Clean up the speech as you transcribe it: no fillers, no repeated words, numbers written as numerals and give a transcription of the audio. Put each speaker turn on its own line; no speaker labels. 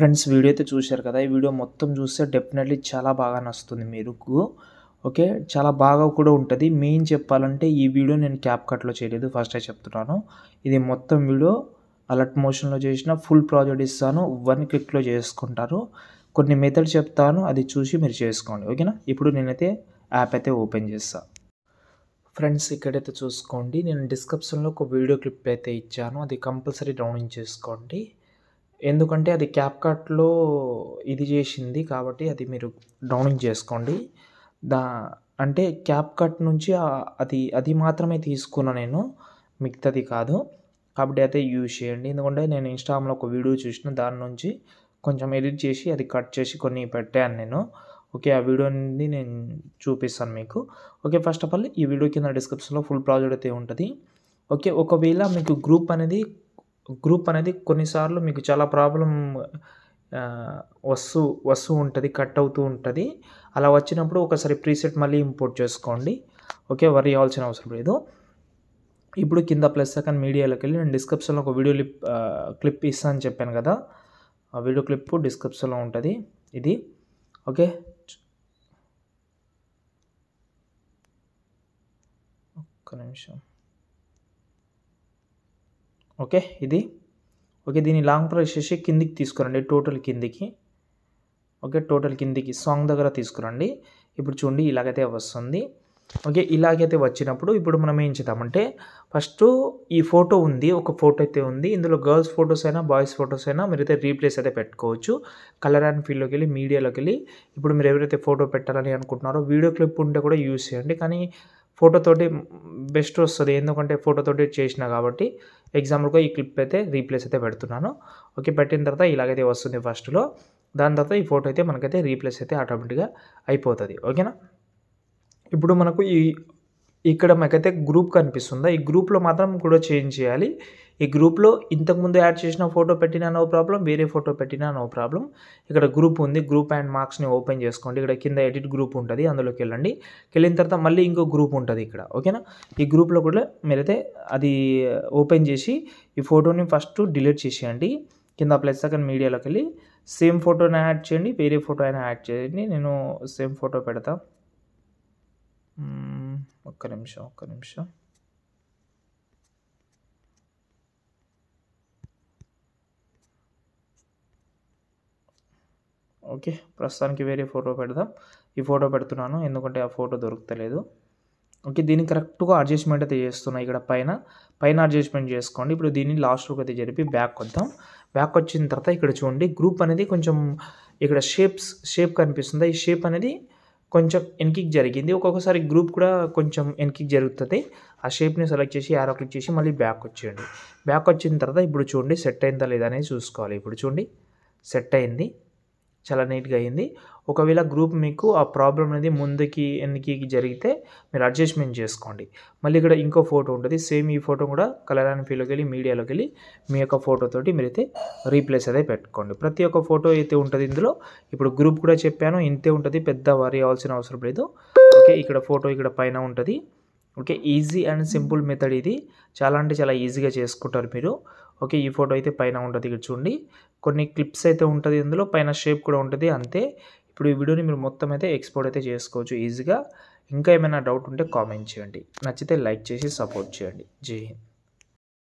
Friends video అయితే చూశారు కదా! ఈ వీడియో మొత్తం చూస్తే డెఫినెట్‌లీ చాలా బాగా నచ్చుతుంది మీకు. ఓకే. చాలా బాగా కూడా ఉంటది. మెయిన్ చెప్పాలంటే ఈ వీడియో నేను క్యాప్‌కట్‌లో చేయలేదు. ఫస్టే చెప్తున్నాను. ఇది మొత్తం వీడియో అలర్ట్ మోషన్‌లో చేసిన ఫుల్ ప్రాజెక్ట్ ఇస్తాను. 1 క్లిక్‌లో చేసుకుంటారు. కొన్ని మెథడ్ చెప్తాను. అది చూసి మీరు చేసుకోండి. ఓకేనా? ఇప్పుడు నేనైతే యాప్ అయితే ఓపెన్ చేస్తా. ఫ్రెండ్స్ ఇక్కడైతే చూసుకోండి. నేను డిస్క్రిప్షన్‌లో ఒక వీడియో క్లిప్ అయితే ఇచ్చాను. అది కంపల్సరీ డౌన్లోడ్ చేసుకోండి. ఎందుకంటే అది క్యాప్‌కట్‌లో ఇది చేసింది కాబట్టి అది మీరు డౌన్లోడ్ చేసుకోండి. దా అంటే క్యాప్‌కట్ నుంచి అది మాత్రమే తీసుకున్నా నేను. మిగతాది కాదు. కాబట్టి అయితే యూజ్ చేయండి. ఎందుకంటే నేను ఇన్‌స్టాగ్రామ్‌లో ఒక వీడియో చూసిన దాని నుంచి కొంచెం ఎడిట్ చేసి అది కట్ చేసి కొన్ని పెట్టాను నేను. ఓకే. ఆ వీడియోని నేను చూపిస్తాను మీకు. ఓకే. ఫస్ట్ ఆఫ్ ఆల్ ఈ వీడియో కింద డిస్క్రిప్షన్‌లో ఫుల్ ప్రాజెక్ట్ అయితే ఉంటది. ఓకే. ఒకవేళ మీకు గ్రూప్ అనేది కొన్నిసార్లు మీకు చాలా ప్రాబ్లమ్ వస్తూ ఉంటది. కట్ అవుతూ ఉంటది. అలా వచ్చినప్పుడు ఒకసారి ప్రీసెట్ మళ్ళీ ఇంపోర్ట్ చేసుకోండి. ఓకే. వర్రీ అవ్వాల్సిన అవసరం లేదు. ఇప్పుడు కింద ప్లస్ ఐకాన్ మీడియాలోకెళ్ళి నేను డిస్క్రిప్షన్‌లో ఒక వీడియో క్లిప్ ఇస్తా అని చెప్పాను కదా! ఆ వీడియో క్లిప్ డిస్క్రిప్షన్‌లో ఉంటది. ఇది. ఓకే. ఒక్క నిమిషం. ఓకే. ఇది. ఓకే. దీన్ని లాంగ్ ప్రెస్ చేసి కిందికి తీసుకురండి. టోటల్ కిందికి. ఓకే. టోటల్ కిందికి సాంగ్ దగ్గర తీసుకురండి. ఇప్పుడు చూడండి ఇలాగైతే వస్తుంది. ఓకే. ఇలాగైతే వచ్చినప్పుడు ఇప్పుడు మనం ఏం చేద్దామంటే ఫస్టు ఈ ఫోటో ఉంది. ఒక ఫోటో అయితే ఉంది. ఇందులో గర్ల్స్ ఫోటోస్ అయినా, బాయ్స్ ఫోటోస్ అయినా మీరైతే రీప్లేస్ అయితే పెట్టుకోవచ్చు. కలర్ అండ్ ఫీల్డ్‌లోకెళ్ళి మీడియాలోకెళ్ళి ఇప్పుడు మీరు ఎవరైతే ఫోటో పెట్టాలని అనుకుంటున్నారో వీడియో క్లిప్ ఉంటే కూడా యూజ్ చేయండి. కానీ ఫోటోతోటి బెస్ట్ వస్తది. ఎందుకంటే ఫోటోతోటి చేసినా కాబట్టి ఎగ్జాంపుల్‌గా ఈ క్లిప్ అయితే రీప్లేస్ అయితే పెడుతున్నాను. ఓకే. పెట్టిన తర్వాత ఇలాగైతే వస్తుంది ఫస్ట్‌లో. దాని తర్వాత ఈ ఫోటో అయితే మనకైతే రీప్లేస్ అయితే ఆటోమేటిక్‌గా అయిపోతది. ఓకేనా? ఇప్పుడు మనకు ఇక్కడ మనకైతే గ్రూప్ కనిపిస్తుందా? ఈ గ్రూప్‌లో మాత్రం కూడా చేంజ్ చేయాలి. ఈ గ్రూప్‌లో ఇంతకుముందు యాడ్ చేసిన ఫోటో పెట్టినా నో ప్రాబ్లమ్. వేరే ఫోటో పెట్టినా నో ప్రాబ్లమ్. ఇక్కడ గ్రూప్ ఉంది. గ్రూప్ అండ్ మార్క్స్‌ని ఓపెన్ చేసుకోండి. ఇక్కడ కింద ఎడిట్ గ్రూప్ ఉంటది. అందులోకెళ్ళండి. వెళ్ళిన తర్వాత మళ్ళీ ఇంకో గ్రూప్ ఉంటది ఇక్కడ. ఓకేనా? ఈ గ్రూప్‌లో కూడా మీరైతే అది ఓపెన్ చేసి ఈ ఫోటోని ఫస్ట్ డిలీట్ చేసేయండి. కింద ప్లస్ ఐకాన్ మీడియాలోకెళ్ళి సేమ్ ఫోటోని యాడ్ చేయండి. వేరే ఫోటో అయినా యాడ్ చేయండి. నేను సేమ్ ఫోటో పెడతా. ఒక్క నిమిషం. ఓకే. ప్రస్తుతానికి వేరే ఫోటో పెడదాం. ఈ ఫోటో పెడుతున్నాను. ఎందుకంటే ఆ ఫోటో దొరుకుతలేదు. ఓకే. దీన్ని కరెక్ట్‌గా అడ్జస్ట్‌మెంట్ అయితే చేస్తున్నా. ఇక్కడ పైన అడ్జస్ట్‌మెంట్ చేసుకోండి. ఇప్పుడు దీన్ని లాస్ట్‌లోకి అయితే జరిపి బ్యాక్ వద్దాం. బ్యాక్ వచ్చిన తర్వాత ఇక్కడ చూడండి గ్రూప్ అనేది కొంచెం ఇక్కడ షేప్ కనిపిస్తుందా? ఈ షేప్ అనేది కొంచెం వెనక్కి జరిగింది. ఒక్కొక్కసారి గ్రూప్ కూడా కొంచెం వెనక్కి జరుగుతది. ఆ షేప్‌ని సెలెక్ట్ చేసి యారో క్లిక్ చేసి మళ్ళీ బ్యాక్ వచ్చేయండి. బ్యాక్ వచ్చిన తర్వాత ఇప్పుడు చూడండి సెట్ అయిందా లేదా అనేది చూసుకోవాలి. ఇప్పుడు చూడండి సెట్ అయింది. చాలా నీట్‌గా అయింది. ఒకవేళ గ్రూప్ మీకు ఆ ప్రాబ్లమ్ అనేది ముందుకి, వెనక్కి జరిగితే మీరు అడ్జస్ట్‌మెంట్ చేసుకోండి. మళ్ళీ ఇక్కడ ఇంకో ఫోటో ఉంటది. సేమ్ ఈ ఫోటో కూడా కలర్ అండ్ ఫీల్డ్‌లోకెళ్ళి మీడియాలోకెళ్ళి మీ యొక్క ఫోటోతోటి మీరైతే రీప్లేస్ అయితే పెట్టుకోండి. ప్రతి ఒక్క ఫోటో అయితే ఉంటది ఇందులో. ఇప్పుడు గ్రూప్ కూడా చెప్పాను. ఇంతే ఉంటది. పెద్ద వర్రీ అవ్వాల్సిన అవసరం లేదు. ఓకే. ఇక్కడ ఫోటో ఇక్కడ పైన ఉంటది. Okay. Easy and simple method ఇది. చాలా అంటే చాలా ఈజీగా చేసుకుంటారు మీరు. ఓకే. ఈ ఫోటో అయితే పైన ఉంటది. ఇక్కడ చూడండి. కొన్ని క్లిప్స్ అయితే ఉంటది ఇందులో. పైన షేప్ కూడా ఉంటది. అంతే. ఇప్పుడు ఈ వీడియోని మీరు మొత్తం అయితే ఎక్స్‌పోర్ట్ అయితే చేసుకోవచ్చు ఈజీగా. ఇంకా ఏమైనా డౌట్ ఉంటే కామెంట్ చేయండి. నచ్చితే లైక్ చేసి సపోర్ట్ చేయండి. జై హింద్.